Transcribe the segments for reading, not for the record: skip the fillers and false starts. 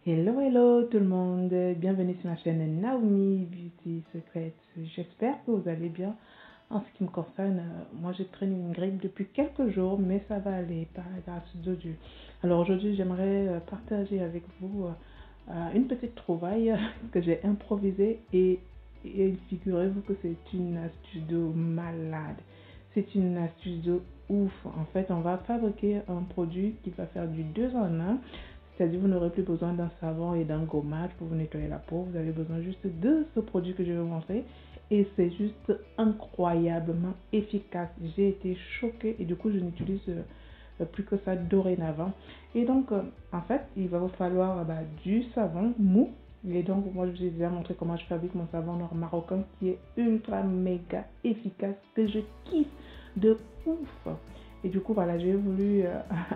Hello, hello tout le monde, bienvenue sur ma chaîne Naomi Beauty Secrets. J'espère que vous allez bien. En ce qui me concerne, moi je traîne une grippe depuis quelques jours, mais ça va aller par la grâce de Dieu. Alors aujourd'hui, j'aimerais partager avec vous une petite trouvaille que j'ai improvisée et figurez-vous que c'est une astuce de malade. C'est une astuce de ouf. En fait, on va fabriquer un produit qui va faire du 2 en 1. C'est-à-dire, vous n'aurez plus besoin d'un savon et d'un gommage pour vous nettoyer la peau. Vous avez besoin juste de ce produit que je vais vous montrer. Et c'est juste incroyablement efficace. J'ai été choquée et du coup, je n'utilise plus que ça dorénavant. Et donc, en fait, il va vous falloir du savon mou. Et donc, moi, je vous ai déjà montré comment je fabrique mon savon noir marocain qui est ultra méga efficace, que je kiffe de ouf. Et du coup, voilà, j'ai voulu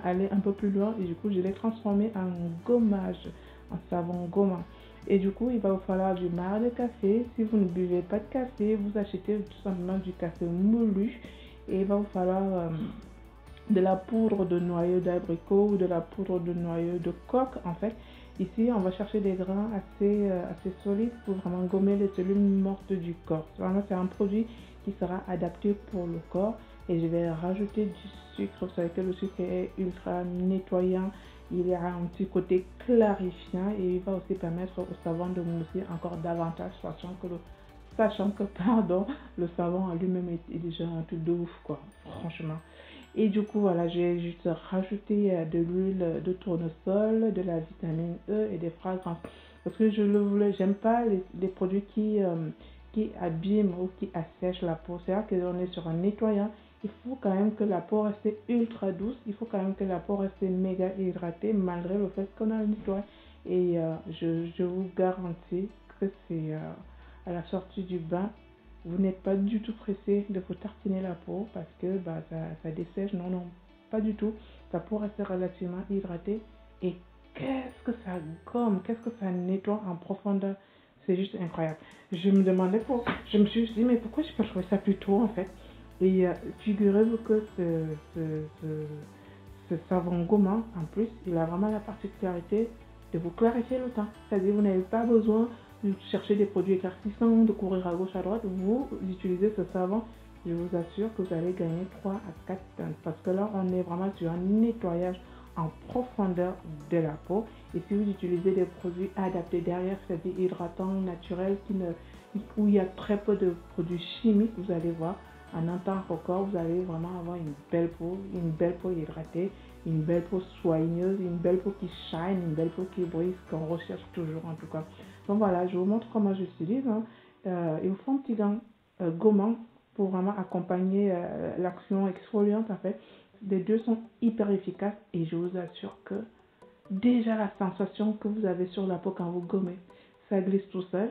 aller un peu plus loin et du coup, je l'ai transformé en gommage, en savon gommant. Et du coup, il va vous falloir du marc de café. Si vous ne buvez pas de café, vous achetez tout simplement du café moulu. Et il va vous falloir de la poudre de noyau d'abricot ou de la poudre de noyau de coque. En fait, ici, on va chercher des grains assez solides pour vraiment gommer les cellules mortes du corps. Vraiment, c'est un produit qui sera adapté pour le corps. Et je vais rajouter du sucre. Vous savez que le sucre est ultra nettoyant. Il a un petit côté clarifiant et il va aussi permettre au savon de mousser encore davantage, sachant que le savon en lui-même est déjà un truc de ouf, quoi, franchement. Et du coup, voilà, j'ai juste rajouté de l'huile de tournesol, de la vitamine E et des fragrances. Parce que je le voulais, j'aime pas les produits qui abîment ou qui assèchent la peau. C'est-à-dire qu'on est sur un nettoyant. Il faut quand même que la peau reste ultra douce. Il faut quand même que la peau reste méga hydratée malgré le fait qu'on a un nettoyant. Et je vous garantis que c'est à la sortie du bain, vous n'êtes pas du tout pressé de vous tartiner la peau parce que ça dessèche. Non, non, pas du tout. Ta peau reste relativement hydratée. Et qu'est-ce que ça gomme, qu'est-ce que ça nettoie en profondeur. C'est juste incroyable. Je me suis dit, mais pourquoi je n'ai pas trouvé ça plus tôt en fait. Et figurez-vous que ce savon gommant, en plus, il a vraiment la particularité de vous clarifier le teint. C'est-à-dire, vous n'avez pas besoin de chercher des produits éclaircissants, de courir à gauche, à droite. Vous utilisez ce savon, je vous assure que vous allez gagner 3 à 4 teintes. Parce que là, on est vraiment sur un nettoyage en profondeur de la peau. Et si vous utilisez des produits adaptés derrière, c'est-à-dire hydratants, naturels, où il y a très peu de produits chimiques, vous allez voir, en un temps record, vous allez vraiment avoir une belle peau hydratée, une belle peau soigneuse, une belle peau qui shine, une belle peau qui brille, ce qu'on recherche toujours en tout cas. Donc voilà, je vous montre comment j'utilise. Il vous faut un petit gant gommant pour vraiment accompagner l'action exfoliante en fait. Les deux sont hyper efficaces et je vous assure que déjà la sensation que vous avez sur la peau quand vous gommez, ça glisse tout seul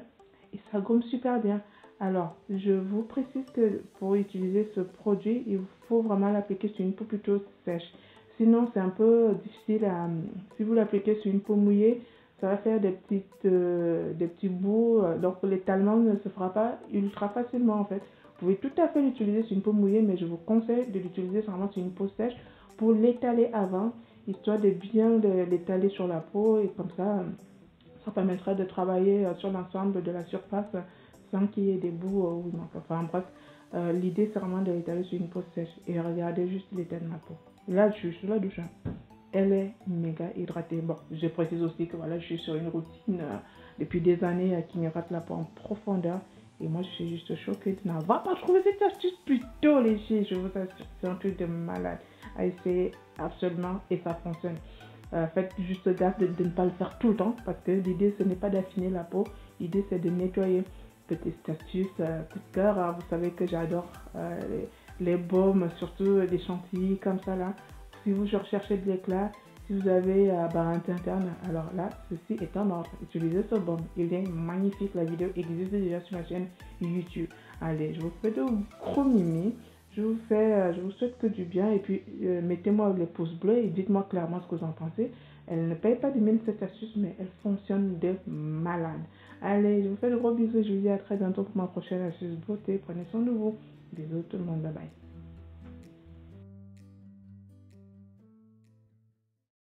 et ça gomme super bien. Alors, je vous précise que pour utiliser ce produit, il faut vraiment l'appliquer sur une peau plutôt sèche. Sinon, c'est un peu difficile si vous l'appliquez sur une peau mouillée, ça va faire des petits bouts. Donc, l'étalement ne se fera pas ultra facilement en fait. Vous pouvez tout à fait l'utiliser sur une peau mouillée, mais je vous conseille de l'utiliser vraiment sur une peau sèche pour l'étaler avant, histoire de bien l'étaler sur la peau et comme ça permettra de travailler sur l'ensemble de la surface sans qu'il y ait des bouts où il manque. Enfin bref, l'idée c'est vraiment de l'étaler sur une peau sèche et regardez juste l'état de ma peau. Là, je suis sous la douche. Elle est méga hydratée. Bon, je précise aussi que voilà, je suis sur une routine depuis des années qui me rate la peau en profondeur. Et moi, je suis juste choquée de n'avoir pas trouvé cette astuce plus tôt, les filles. Je vous assure, c'est un truc de malade à essayer absolument et ça fonctionne. Faites juste gaffe de ne pas le faire tout le temps parce que l'idée, ce n'est pas d'affiner la peau. L'idée, c'est de nettoyer. Petite astuce, coup de cœur. Hein. Vous savez que j'adore les baumes, surtout des chantilly comme ça là. Si vous recherchez de l'éclat, si vous avez un teint interne, alors là, ceci est en ordre. Utilisez ce baume. Il est magnifique. La vidéo existe déjà sur ma chaîne YouTube. Allez, je vous fais de gros mimi. Je vous souhaite que du bien et puis mettez-moi les pouces bleus et dites-moi clairement ce que vous en pensez. Elle ne paye pas de mine cette astuce, mais elle fonctionne de malade. Allez, je vous fais de gros bisous et je vous dis à très bientôt pour ma prochaine astuce beauté. Prenez soin de vous. Bisous tout le monde, bye bye.